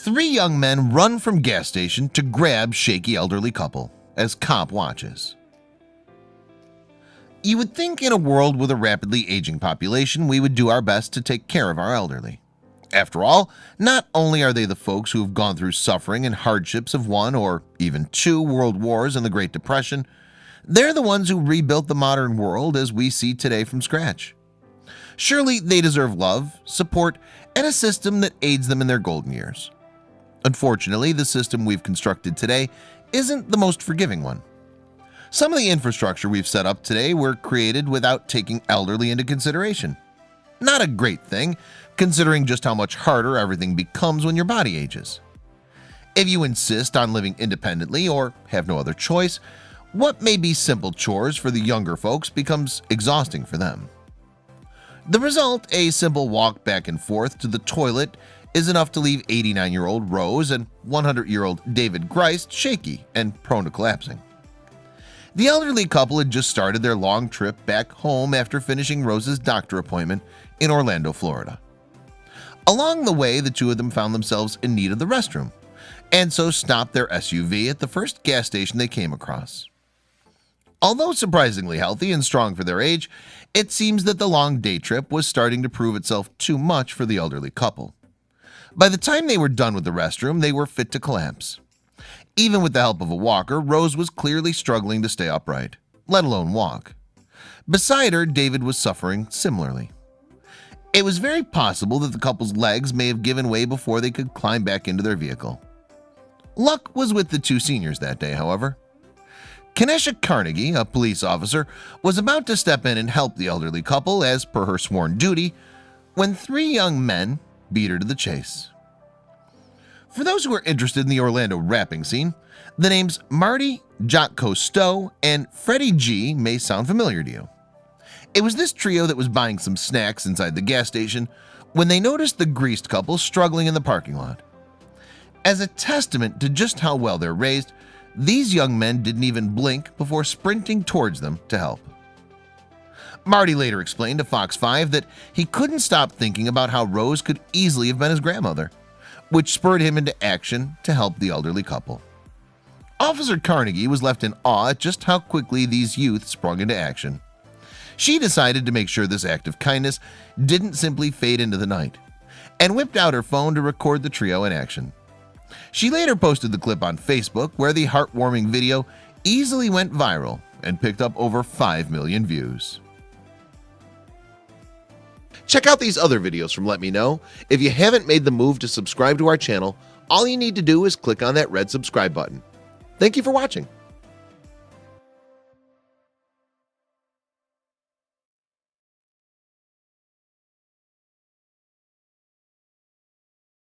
Three young men run from gas station to grab shaky elderly couple as cop watches. You would think in a world with a rapidly aging population we would do our best to take care of our elderly. After all, not only are they the folks who have gone through suffering and hardships of one or even two world wars and the Great Depression, they're the ones who rebuilt the modern world as we see today from scratch. Surely they deserve love, support, and a system that aids them in their golden years. Unfortunately, the system we've constructed today isn't the most forgiving one. Some of the infrastructure we've set up today were created without taking elderly into consideration. Not a great thing, considering just how much harder everything becomes when your body ages. If you insist on living independently or have no other choice, what may be simple chores for the younger folks becomes exhausting for them. The result, a simple walk back and forth to the toilet, is enough to leave 89-year-old Rose and 100-year-old David Greist shaky and prone to collapsing. The elderly couple had just started their long trip back home after finishing Rose's doctor appointment in Orlando, Florida. Along the way, the two of them found themselves in need of the restroom, and so stopped their SUV at the first gas station they came across. Although surprisingly healthy and strong for their age, it seems that the long day trip was starting to prove itself too much for the elderly couple. By the time they were done with the restroom, they were fit to collapse. Even with the help of a walker, Rose was clearly struggling to stay upright, let alone walk. Beside her, David was suffering similarly. It was very possible that the couple's legs may have given way before they could climb back into their vehicle. Luck was with the two seniors that day, however. Kanesha Carnegie, a police officer, was about to step in and help the elderly couple as per her sworn duty when three young men beat her to the chase. For those who are interested in the Orlando rapping scene, the names Marty, Jocko Stowe, and Freddie G may sound familiar to you. It was this trio that was buying some snacks inside the gas station when they noticed the greased couple struggling in the parking lot. As a testament to just how well they're raised, these young men didn't even blink before sprinting towards them to help. Marty later explained to Fox 5 that he couldn't stop thinking about how Rose could easily have been his grandmother, which spurred him into action to help the elderly couple. Officer Carnegie was left in awe at just how quickly these youth sprung into action. She decided to make sure this act of kindness didn't simply fade into the night, and whipped out her phone to record the trio in action. She later posted the clip on Facebook, where the heartwarming video easily went viral and picked up over 5 million views. Check out these other videos from Let Me Know. If you haven't made the move to subscribe to our channel, all you need to do is click on that red subscribe button. Thank you for watching.